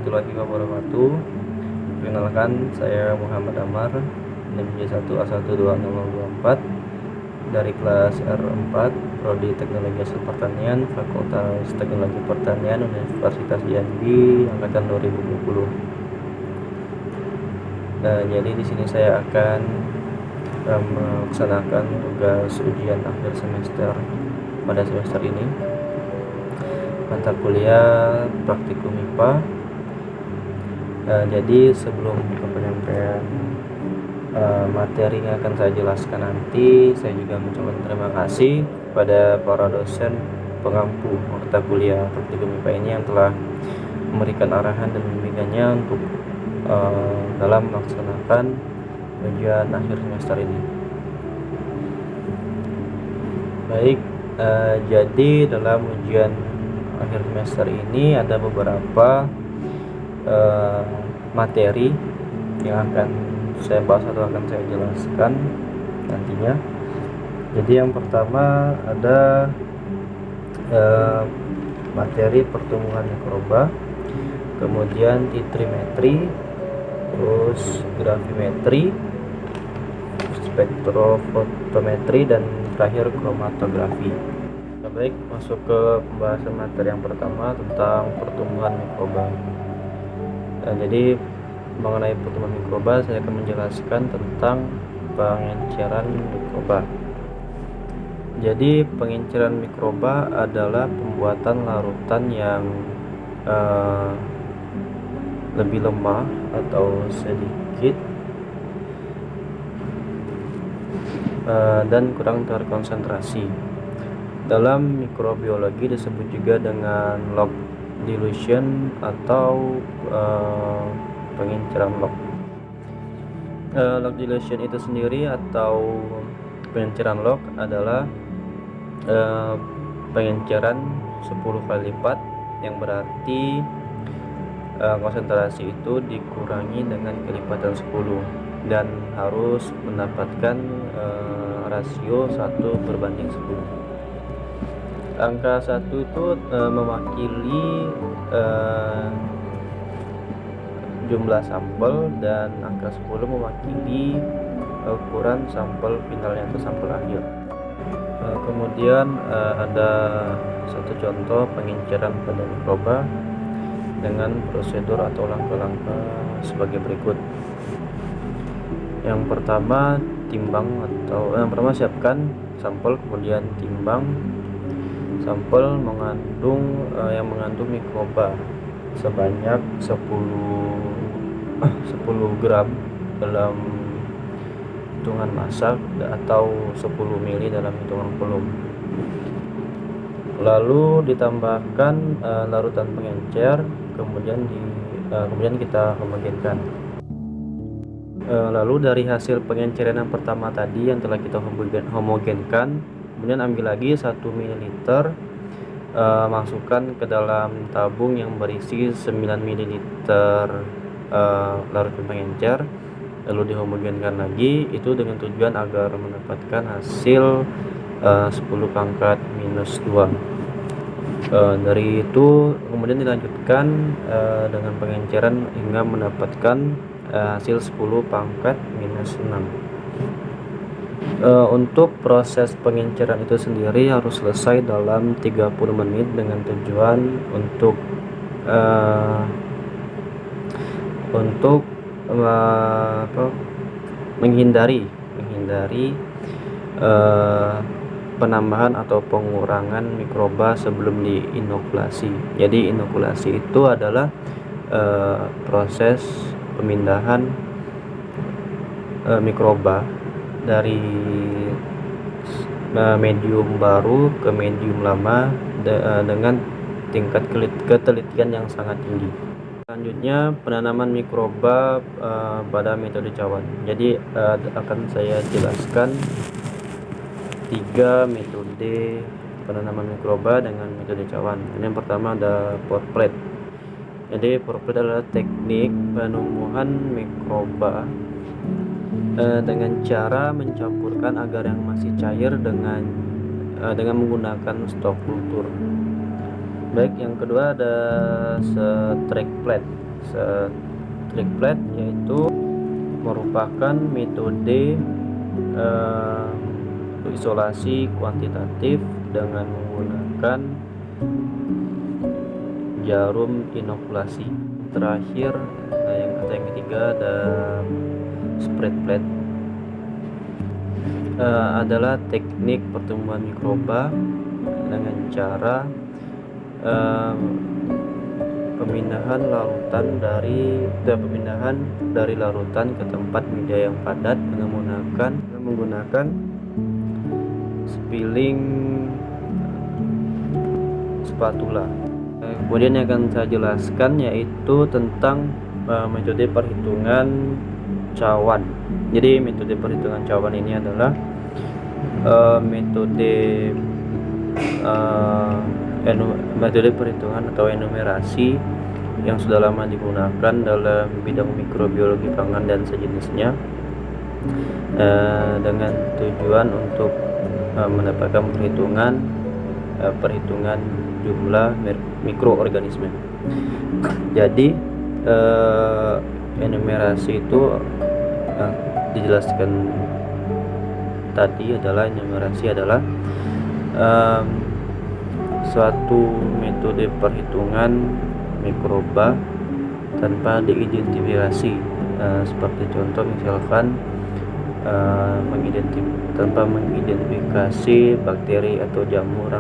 warahmatullahi wabarakatuh. Perkenalkan, saya Muhammad Amar, NIM J1A12024 dari kelas R4, Prodi Teknologi Hasil Pertanian, Fakultas Teknologi Pertanian, Universitas Jambi, angkatan 2020. Jadi di sini saya akan melaksanakan tugas ujian akhir semester pada semester ini, mata kuliah praktikum MIPA. Jadi sebelum ke penyampaian materi yang akan saya jelaskan nanti, saya juga mengucapkan terima kasih pada para dosen pengampu mata kuliah praktikum MIPA ini yang telah memberikan arahan dan bimbingannya untuk dalam melaksanakan ujian akhir semester ini. Baik, jadi dalam ujian akhir semester ini ada beberapa materi yang akan saya bahas atau akan saya jelaskan nantinya. Jadi yang pertama ada materi pertumbuhan mikroba, kemudian titrimetri, terus gravimetri, spektrofotometri, dan terakhir kromatografi. Baik, masuk ke pembahasan materi yang pertama tentang pertumbuhan mikroba. Jadi mengenai pertumbuhan mikroba, saya akan menjelaskan tentang pengenceran mikroba. Jadi pengenceran mikroba adalah pembuatan larutan yang lebih lemah atau sedikit dan kurang terkonsentrasi. Dalam mikrobiologi disebut juga dengan log dilution atau pengenceran log. Log dilution itu sendiri atau pengenceran log adalah pengenceran 10 kali lipat, yang berarti konsentrasi itu dikurangi dengan kelipatan 10 dan harus mendapatkan rasio 1/10. Angka 1 itu mewakili jumlah sampel, dan angka 10 mewakili ukuran sampel finalnya atau sampel akhir. Kemudian ada satu contoh pengenceran pada mikroba dengan prosedur atau langkah-langkah sebagai berikut. Yang pertama, siapkan sampel, kemudian timbang sampel yang mengandung mikroba sebanyak 10 gram dalam hitungan masak atau 10 mili dalam hitungan volume. Lalu ditambahkan larutan pengencer, kemudian kita homogenkan. Lalu dari hasil pengenceran yang pertama tadi yang telah kita homogenkan, kemudian ambil lagi 1 ml, masukkan ke dalam tabung yang berisi 9 ml larutan pengencer, lalu dihomogenkan lagi, itu dengan tujuan agar mendapatkan hasil 10 pangkat minus 2. Dari itu kemudian dilanjutkan dengan pengenceran hingga mendapatkan hasil 10 pangkat minus 6. Untuk proses pengenceran itu sendiri harus selesai dalam 30 menit dengan tujuan untuk menghindari penambahan atau pengurangan mikroba sebelum diinokulasi. Jadi inokulasi itu adalah proses pemindahan mikroba dari medium baru ke medium lama dengan tingkat ketelitian yang sangat tinggi. Selanjutnya, penanaman mikroba pada metode cawan. Jadi akan saya jelaskan 3 metode penanaman mikroba dengan metode cawan. Yang pertama ada pour plate. Jadi pour plate adalah teknik penumbuhan mikroba dengan cara mencampurkan agar yang masih cair dengan menggunakan stok kultur. Baik, yang kedua ada strike plate. triplet, yaitu merupakan metode isolasi kuantitatif dengan menggunakan jarum inokulasi. Terakhir yang ketiga ada spread plate, adalah teknik pertumbuhan mikroba dengan cara pemindahan dari larutan ke tempat media yang padat dengan menggunakan spilling spatula. Kemudian yang akan saya jelaskan yaitu tentang metode perhitungan cawan. Jadi metode perhitungan cawan ini adalah metode perhitungan atau enumerasi yang sudah lama digunakan dalam bidang mikrobiologi pangan dan sejenisnya, dengan tujuan untuk mendapatkan perhitungan jumlah mikroorganisme. Jadi enumerasi itu dijelaskan tadi adalah suatu metode perhitungan mikroba tanpa diidentifikasi, seperti contoh misalkan tanpa mengidentifikasi bakteri atau jamur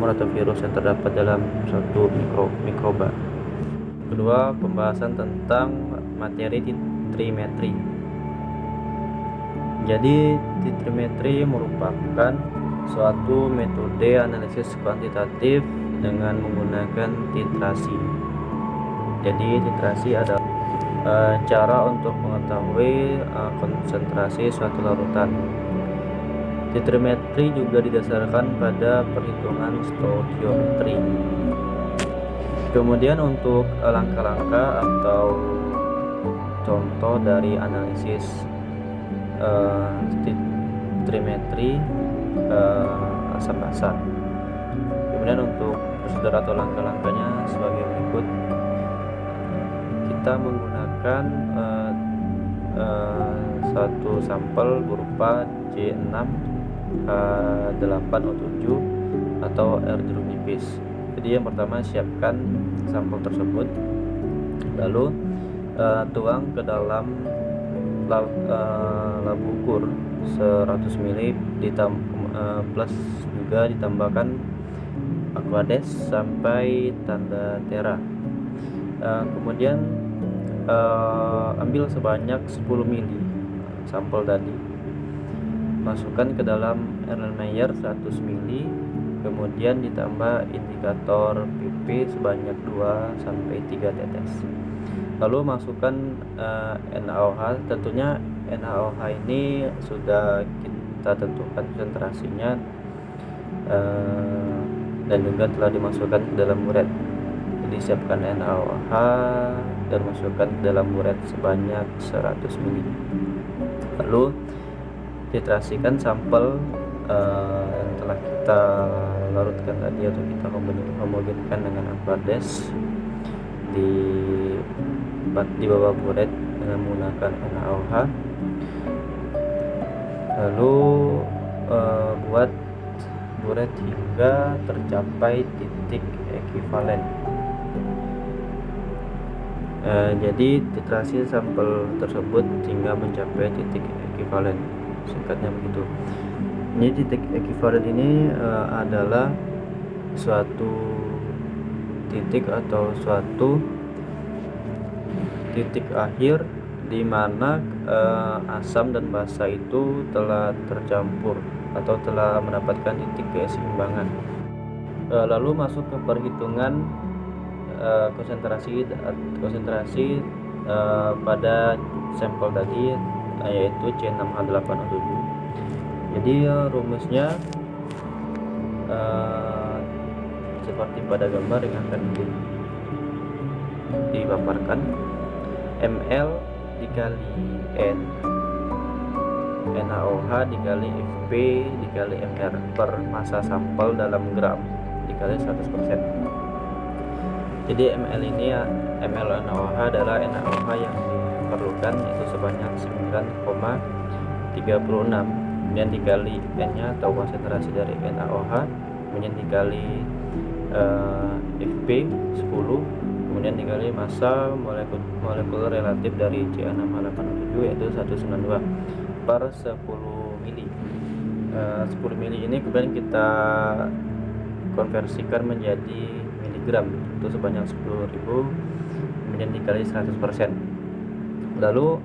atau virus yang terdapat dalam suatu mikroba. Kedua, pembahasan tentang materi titrimetri. Jadi titrimetri merupakan suatu metode analisis kuantitatif dengan menggunakan titrasi. Jadi titrasi adalah cara untuk mengetahui konsentrasi suatu larutan. Titrimetri juga didasarkan pada perhitungan stoikiometri. Kemudian untuk langkah-langkah atau contoh dari analisis titrimetri asam basa. Kemudian untuk prosedur atau langkah-langkahnya sebagai berikut. Kita menggunakan satu sampel berupa C6 H8O7 atau air jeruk nipis. Jadi yang pertama, siapkan sampel tersebut, lalu tuang ke dalam labu ukur 100 ml plus juga ditambahkan aquades sampai tanda tera. Kemudian ambil sebanyak 10 ml sampel tadi, masukkan ke dalam Erlenmeyer 100 ml, kemudian ditambah indikator PP sebanyak 2-3 tetes. Lalu masukkan NaOH. Tentunya NaOH ini sudah kita tentukan konsentrasinya dan juga telah dimasukkan ke dalam buret. Jadi siapkan NaOH dan masukkan ke dalam buret sebanyak 100 ml. Lalu titrasikan sampel yang telah kita larutkan tadi atau kita homogenkan dengan aquades di bawah buret dengan menggunakan NaOH. Lalu buat buret hingga tercapai titik ekivalen. Jadi titrasi sampel tersebut hingga mencapai titik ekivalen, singkatnya begitu. Ini titik ekivalen ini adalah suatu titik atau suatu titik akhir di mana asam dan basa itu telah tercampur atau telah mendapatkan titik keseimbangan. Lalu masuk ke perhitungan konsentrasi pada sampel tadi, yaitu C6H8O7. Jadi rumusnya seperti pada gambar yang akan dipaparkan. ml dikali N, NaOH dikali Fp dikali Mr per massa sampel dalam gram dikali 100%. Jadi MlNaOH adalah NaOH yang diperlukan itu sebanyak 9,36, kemudian dikali N-nya atau konsentrasi dari NaOH, kemudian dikali Fp 10, kemudian dikali massa molekul relatif dari C6H8O7 yaitu 192 per 10 mili. 10 mili ini kemudian kita konversikan menjadi miligram itu sebanyak 10.000, kemudian dikali 100%. Lalu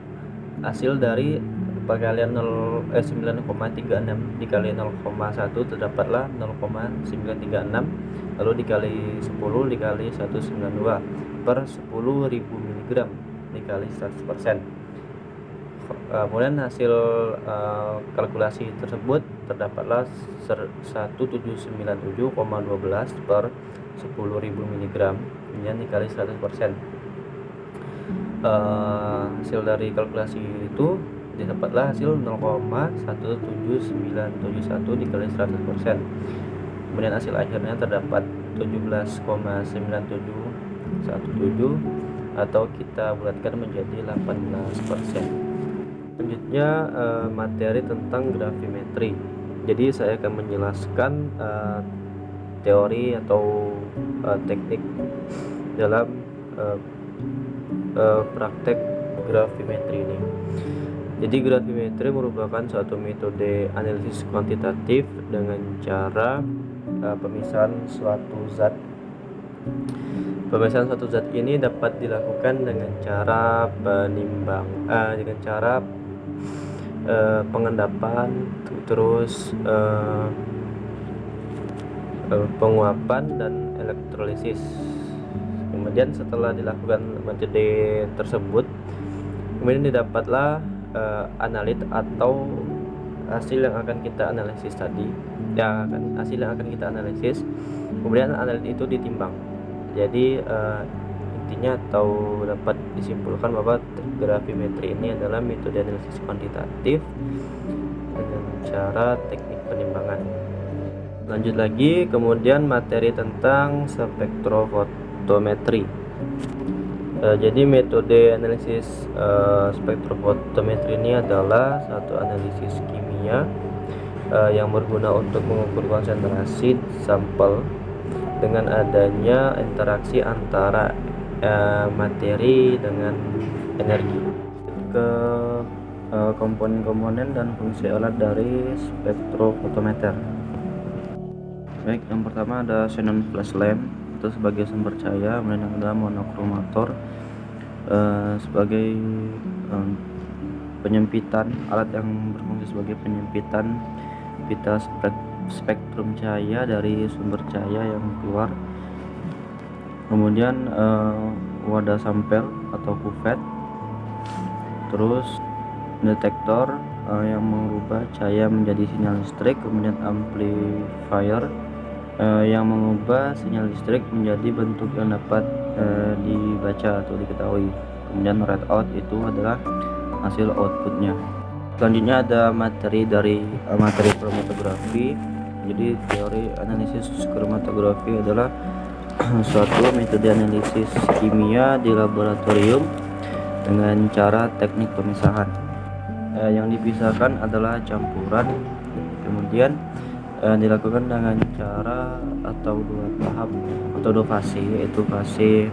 hasil dari perkalian 9,36 dikali 0,1 terdapatlah 0,936, lalu dikali 10 dikali 192 per 10.000 mg dikali 100%. Kemudian hasil kalkulasi tersebut terdapatlah 1797,12 per 10.000 mg, kemudian dikali 100%. Hasil dari kalkulasi itu didapatlah hasil 0,17971 dikali 100%. Kemudian hasil akhirnya terdapat 17,9717 atau kita bulatkan menjadi 18%. Selanjutnya materi tentang gravimetri. Jadi saya akan menjelaskan teori atau teknik dalam praktek gravimetri ini. Jadi gravimetri merupakan suatu metode analisis kuantitatif dengan cara pemisahan suatu zat. Pemisahan suatu zat ini dapat dilakukan dengan cara pengendapan, terus penguapan dan elektrolisis. Kemudian setelah dilakukan metode tersebut, kemudian didapatlah analit atau hasil yang akan kita analisis tadi. Hasil yang akan kita analisis, kemudian analit itu ditimbang. Jadi intinya atau dapat disimpulkan bahwa gravimetri ini adalah metode analisis kuantitatif dengan cara teknik penimbangan. Lanjut lagi, kemudian materi tentang spektrofotometri. Jadi metode analisis spektrofotometri ini adalah satu analisis kimia yang berguna untuk mengukur konsentrasi sampel dengan adanya interaksi antara materi dengan energi. Ke komponen-komponen dan fungsi alat dari spektrofotometer. Baik, yang pertama ada xenon flash lamp itu sebagai sumber cahaya, kemudian ada monokromator sebagai penyempitan, alat yang berfungsi sebagai penyempitan pita spektrum cahaya dari sumber cahaya yang keluar. Kemudian wadah sampel atau kuvet, terus detektor yang mengubah cahaya menjadi sinyal listrik, kemudian amplifier yang mengubah sinyal listrik menjadi bentuk yang dapat dibaca atau diketahui. Kemudian readout itu adalah hasil outputnya. Selanjutnya ada materi dari materi kromatografi. Jadi teori analisis kromatografi adalah suatu metode analisis kimia di laboratorium dengan cara teknik pemisahan. Yang dipisahkan adalah campuran, kemudian dilakukan dengan cara atau dua tahap atau dua fase, yaitu fase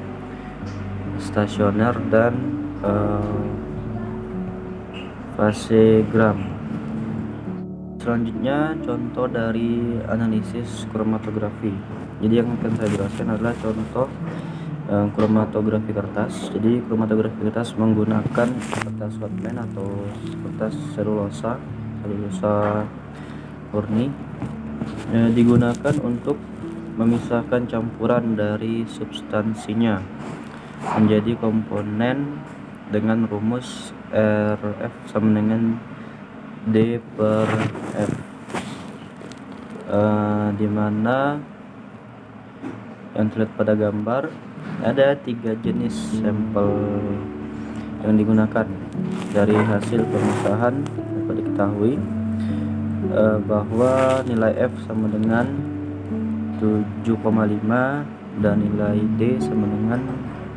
stasioner dan fase gram. Selanjutnya contoh dari analisis kromatografi. Jadi yang akan saya jelaskan adalah contoh kromatografi kertas. Jadi kromatografi kertas menggunakan kertas hotman atau kertas selulosa murni, digunakan untuk memisahkan campuran dari substansinya menjadi komponen dengan rumus RF sama dengan D per F, di mana yang terlihat pada gambar ada 3 jenis sampel yang digunakan. Dari hasil pemisahan dapat diketahui bahwa nilai F sama dengan 7,5 dan nilai D sama dengan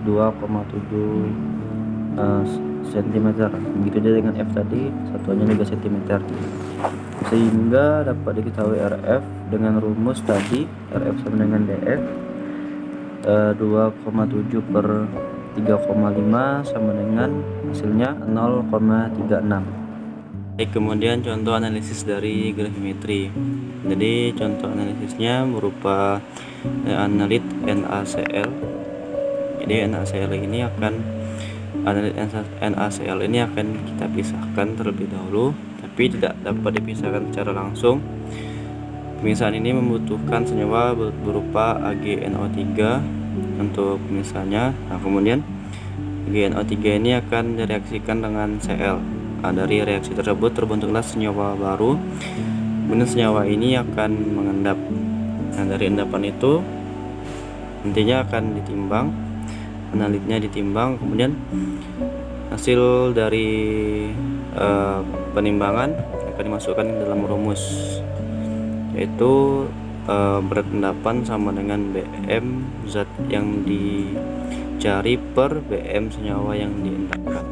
2,7 cm. Begitu juga dengan F tadi, satuannya juga cm. Sehingga dapat diketahui RF dengan rumus tadi, RF sama dengan DF 2,7 per 3,5 sama dengan hasilnya 0,36. Kemudian contoh analisis dari gravimetri. Jadi contoh analisisnya berupa analit NaCl. Jadi NaCl ini akan kita pisahkan terlebih dahulu, tapi tidak dapat dipisahkan secara langsung. Pemisahan ini membutuhkan senyawa berupa AgNO3 untuk pemisahannya. Nah, kemudian AgNO3 ini akan direaksikan dengan Cl. Nah, dari reaksi tersebut terbentuklah senyawa baru. Kemudian senyawa ini akan mengendap. Nah, dari endapan itu nantinya akan ditimbang, analitnya ditimbang, kemudian hasil dari penimbangan akan dimasukkan ke dalam rumus, yaitu berat endapan sama dengan BM zat yang dicari per BM senyawa yang diendapkan.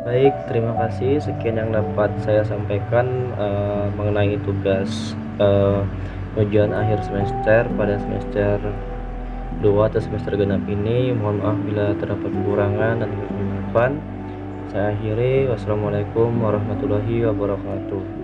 Baik, terima kasih. Sekian yang dapat saya sampaikan mengenai tugas ujian akhir semester pada semester 2 atau semester genap ini. Mohon maaf bila terdapat kekurangan dan kekeliruan. Saya akhiri. Wassalamualaikum warahmatullahi wabarakatuh.